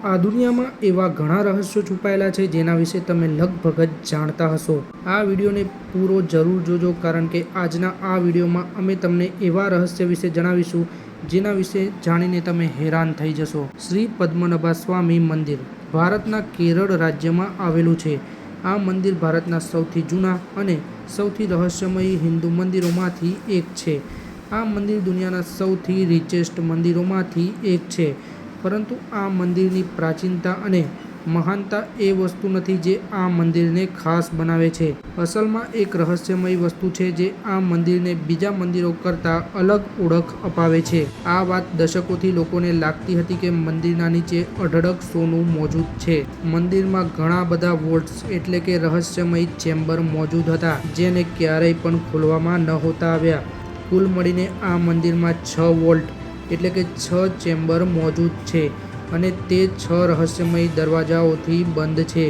આ દુનિયામાં એવા ઘણા રહસ્યો છુપાયેલા છે જેના વિશે તમે લગભગ જ જાણતા હશો। આ વિડીયોને પૂરો જરૂર જોજો, કારણ કે આજના આ વિડીયોમાં અમે તમને એવા રહસ્ય વિશે જણાવીશું જેના વિશે જાણીને તમે હેરાન થઈ જશો। શ્રી પદ્મનાભ સ્વામી મંદિર ભારતના કેરળ રાજ્યમાં આવેલું છે। આ મંદિર ભારતના સૌથી જૂના અને સૌથી રહસ્યમય હિન્દુ મંદિરોમાંથી એક છે। આ મંદિર દુનિયાના સૌથી રિચેસ્ટ મંદિરોમાંથી એક છે, પરંતુ આ મંદિરની પ્રાચીનતા અને મહાનતા એ વસ્તુ નથી જે આ મંદિરને ખાસ બનાવે છે। અસલમાં એક રહસ્યમય વસ્તુ છે જે આ મંદિરને બીજા મંદિરો કરતાં અલગ ઓળખ અપાવે છે। આ વાત દશકોથી લોકોને લાગતી હતી કે મંદિરના નીચે અઢળક સોનું મોજૂદ છે। મંદિરમાં ઘણા બધા વોલ્ટ્સ એટલે કે રહસ્યમય ચેમ્બર મોજૂદ હતા જેને ક્યારેય પણ ખોલવામાં નહોતા આવ્યા। કુલ મળીને આ મંદિરમાં 6 વોલ્ટ એટલે કે 6 ચેમ્બર મોજૂદ છે અને તે 6 રહસ્યમય દરવાજાઓથી બંધ છે।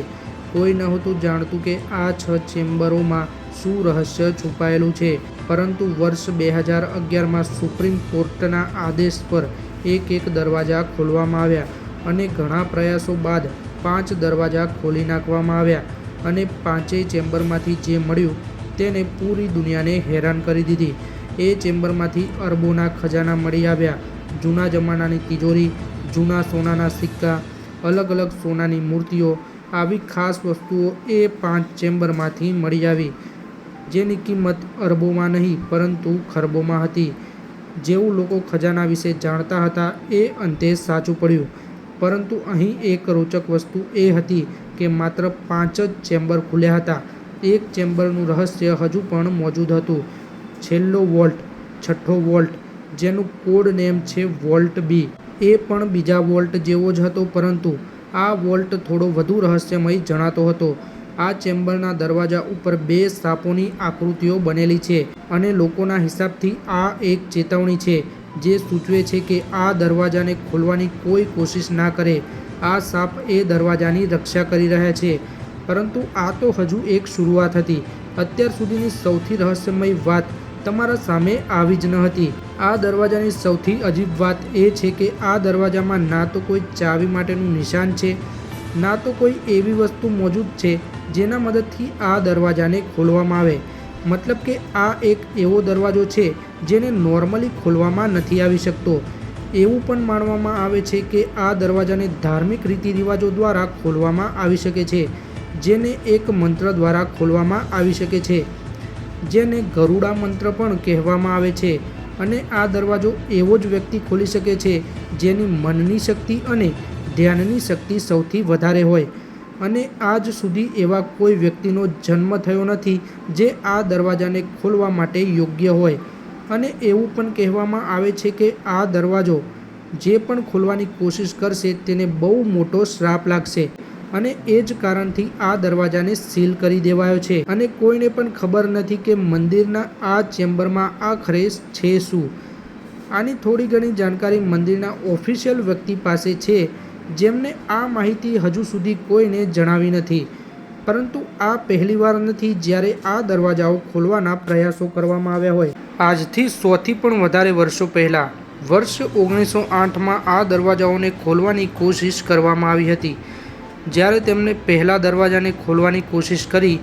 કોઈ નહોતું જાણતું કે આ 6 ચેમ્બરોમાં શું રહસ્ય છુપાયેલું છે, પરંતુ વર્ષ 2011માં સુપ્રીમ કોર્ટના આદેશ પર એક દરવાજા ખોલવામાં આવ્યા અને ઘણા પ્રયાસો બાદ 5 દરવાજા ખોલી નાખવામાં આવ્યા અને 5 ચેમ્બરમાંથી જે મળ્યું તેને પૂરી દુનિયાને હેરાન કરી દીધી। એ ચેમ્બરમાંથી અરબોના ખજાના મળી આવ્યા, જૂના જમાનાની તિજોરી, જૂના સોનાના સિક્કા, અલગ અલગ સોનાની મૂર્તિઓ, આવી ખાસ વસ્તુઓ એ 5 ચેમ્બરમાંથી મળી આવી, જેની કિંમત અરબોમાં નહીં પરંતુ ખરબોમાં હતી। જેવું લોકો ખજાના વિશે જાણતા હતા એ અંતે સાચું પડ્યું, પરંતુ અહીં એક રોચક વસ્તુ એ હતી કે માત્ર 5 જ ચેમ્બર ખુલ્યા હતા। એક ચેમ્બરનું રહસ્ય હજુ પણ મોજૂદ હતું, છેલ્લો વોલ્ટ, છઠ્ઠો વોલ્ટ, જેનું કોડ નેમ છે વોલ્ટ બી। એ પણ બીજા વોલ્ટ જેવો જ હતો, પરંતુ આ વોલ્ટ થોડો વધુ રહસ્યમય જણાતો હતો। આ ચેમ્બરના દરવાજા ઉપર 2 સાપોની આકૃતિઓ બનેલી છે અને લોકોના હિસાબથી આ એક ચેતવણી છે જે સૂચવે છે કે આ દરવાજાને ખોલવાની કોઈ કોશિશ ના કરે। આ સાપ એ દરવાજાની રક્ષા કરી રહ્યા છે, પરંતુ આ તો હજુ એક શરૂઆત હતી। અત્યાર સુધીની સૌથી રહસ્યમય વાત તમારા સામે આવી જ ન હતી। આ દરવાજાની સૌથી અજીબ વાત એ છે કે આ દરવાજામાં ના તો કોઈ ચાવી માટેનું નિશાન છે, ના તો કોઈ એવી વસ્તુ મોજૂદ છે જેના મદદથી આ દરવાજાને ખોલવામાં આવે। મતલબ કે આ એક એવો દરવાજો છે જેને નોર્મલી ખોલવામાં નથી આવી શકતો। એવું પણ માનવામાં આવે છે કે આ દરવાજાને ધાર્મિક રીતિ રિવાજો દ્વારા ખોલવામાં આવી શકે છે, જેને એક મંત્ર દ્વારા ખોલવામાં આવી શકે છે, જેને ગરુડા મંત્ર પણ કહેવામાં આવે છે। અને આ દરવાજો એવો જ વ્યક્તિ ખોલી શકે છે જેની મનની શક્તિ અને ધ્યાનની શક્તિ સૌથી વધારે હોય, અને આજ સુધી એવા કોઈ વ્યક્તિનો જન્મ થયો નથી જે આ દરવાજાને ખોલવા માટે યોગ્ય હોય। અને એવું પણ કહેવામાં આવે છે કે આ દરવાજો જે પણ ખોલવાની કોશિશ કરશે તેને બહુ મોટો શ્રાપ લાગશે, અને એ જ કારણથી આ દરવાજાને સીલ કરી દેવાયો છે અને કોઈને પણ ખબર નથી કે મંદિરના આ ચેમ્બરમાં આખરે છે શું। આની થોડી ઘણી જાણકારી મંદિરના ઓફિશિયલ વ્યક્તિ પાસે છે, જેમને આ માહિતી હજુ સુધી કોઈને જણાવી નથી, પરંતુ આ પહેલીવાર નથી જ્યારે આ દરવાજાઓ ખોલવાના પ્રયાસો કરવામાં આવ્યા હોય। આજથી 100થી પણ વધારે વર્ષો પહેલાં વર્ષ 1908માં આ દરવાજાઓને ખોલવાની કોશિશ કરવામાં આવી હતી। જ્યારે તેમણે પહેલા દરવાજાને ખોલવાની કોશિશ કરી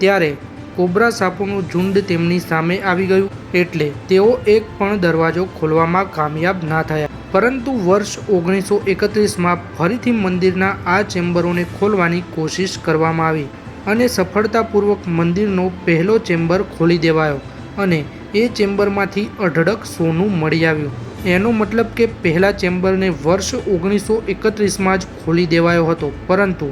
ત્યારે કોબ્રા સાપોનું ઝુંડ તેમની સામે આવી ગયું, એટલે તેઓ એક પણ દરવાજો ખોલવામાં કામયાબ ના થયા। પરંતુ વર્ષ 1931માં ફરીથી મંદિરના આ ચેમ્બરોને ખોલવાની કોશિશ કરવામાં આવી અને સફળતાપૂર્વક મંદિરનો પહેલો ચેમ્બર ખોલી દેવાયો અને એ ચેમ્બરમાંથી અઢળક સોનું મળી આવ્યું। એનો મતલબ કે પહેલા ચેમ્બરને વર્ષ 1931માં જ ખોલી દેવાયો હતો, પરંતુ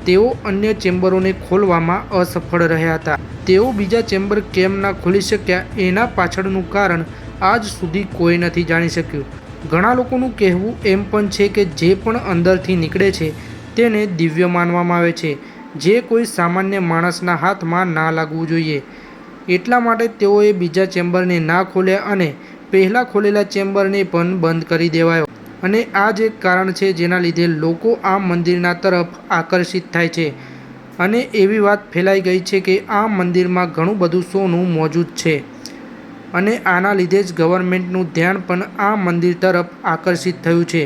તેઓ અન્ય ચેમ્બરોને ખોલવામાં અસફળ રહ્યા હતા। તેઓ બીજા ચેમ્બર કેમ ના ખોલી શક્યા એના પાછળનું કારણ આજ સુધી કોઈ નથી જાણી શક્યું। ઘણા લોકોનું કહેવું એમ પણ છે કે જે પણ અંદરથી નીકળે છે તેને દિવ્ય માનવામાં આવે છે, જે કોઈ સામાન્ય માણસના હાથમાં ના લાગવું જોઈએ। એટલા માટે તેઓએ બીજા ચેમ્બરને ના ખોલ્યા અને પહેલાં ખોલેલા ચેમ્બરને પણ બંધ કરી દેવાયો, અને આ જ એક કારણ છે જેના લીધે લોકો આ મંદિરના તરફ આકર્ષિત થાય છે અને એવી વાત ફેલાઈ ગઈ છે કે આ મંદિરમાં ઘણું બધું સોનું મોજૂદ છે, અને આના લીધે જ ગવર્મેન્ટનું ધ્યાન પણ આ મંદિર તરફ આકર્ષિત થયું છે।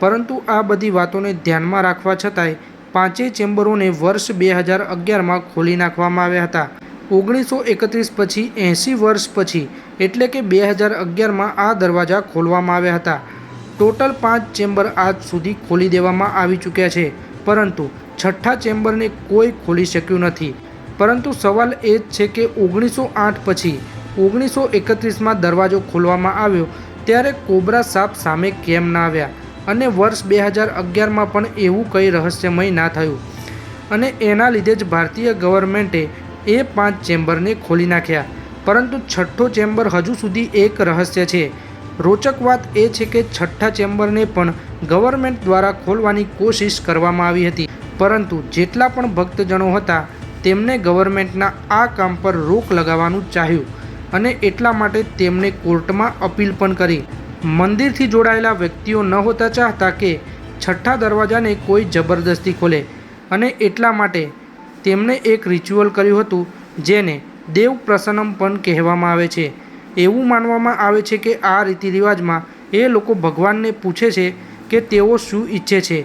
પરંતુ આ બધી વાતોને ધ્યાનમાં રાખવા છતાંય પાંચેય ચેમ્બરોને વર્ષ 2011માં ખોલી નાખવામાં આવ્યા હતા. 1931 પછી 80 વર્ષ પછી એટલે કે 2011માં આ દરવાજા ખોલવામાં આવ્યા હતા. ટોટલ 5 ચેમ્બર આજ સુધી ખોલી દેવામાં આવી ચૂક્યા છે, પરંતુ છઠ્ઠા ચેમ્બરને કોઈ ખોલી શક્યું નથી. પરંતુ સવાલ એ જ છે કે 1908 પછી 1931માં દરવાજો ખોલવામાં આવ્યો ત્યારે કોબ્રા સાપ સામે કેમ ના આવ્યા અને વર્ષ 2011માં પણ એવું કંઈ રહસ્યમય ના થયું અને એના લીધે જ ભારતીય ગવર્મેન્ટે એ 5 ચેમ્બરને ખોલી નાખ્યા. પરંતુ છઠ્ઠો ચેમ્બર હજુ સુધી એક રહસ્ય છે. રોચક વાત એ છે કે છઠ્ઠા ચેમ્બરને પણ ગવર્મેન્ટ દ્વારા ખોલવાની કોશિશ કરવામાં આવી હતી, પરંતુ જેટલા પણ ભક્તજનો હતા તેમને ગવર્મેન્ટના આ કામ પર રોક લગાવવાનું ચાહ્યું અને એટલા માટે તેમને કોર્ટમાં અપીલ પણ કરી. મંદિરથી જોડાયેલા વ્યક્તિઓ નહોતા ચાહતા કે છઠ્ઠા દરવાજાને કોઈ જબરદસ્તી ખોલે અને એટલા માટે તેમણે એક રિચ્યુઅલ કર્યું હતું જેને દેવ પ્રસન્નમ પણ કહેવામાં આવે છે. એવું માનવામાં આવે છે કે આ રીતિ રિવાજમાં એ લોકો ભગવાનને પૂછે છે કે તેઓ શું ઈચ્છે છે.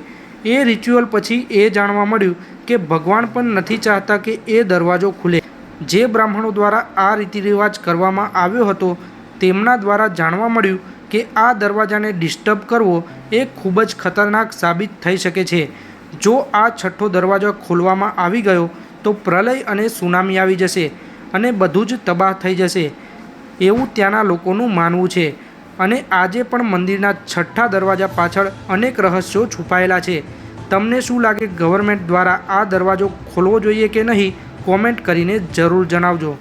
એ રિચ્યુઅલ પછી એ જાણવા મળ્યું કે ભગવાન પણ નથી ચાહતા કે એ દરવાજો ખુલે. જે બ્રાહ્મણો દ્વારા આ રીતિ રિવાજ કરવામાં આવ્યો હતો તેમના દ્વારા જાણવા મળ્યું કે આ દરવાજાને ડિસ્ટર્બ કરવો એ ખૂબ જ ખતરનાક સાબિત થઈ શકે છે. જો આ છઠ્ઠો દરવાજો ખોલવામાં આવી ગયો તો પ્રલય અને સુનામી આવી જશે અને બધું જ તબાહ થઈ જશે, એવું ત્યાંના લોકોનું માનવું છે. અને આજે પણ મંદિરના છઠ્ઠા દરવાજા પાછળ અનેક રહસ્યો છુપાયેલા છે. તમને શું લાગે, ગવર્મેન્ટ દ્વારા આ દરવાજો ખોલવો જોઈએ કે નહીં? કોમેન્ટ કરીને જરૂર જણાવજો.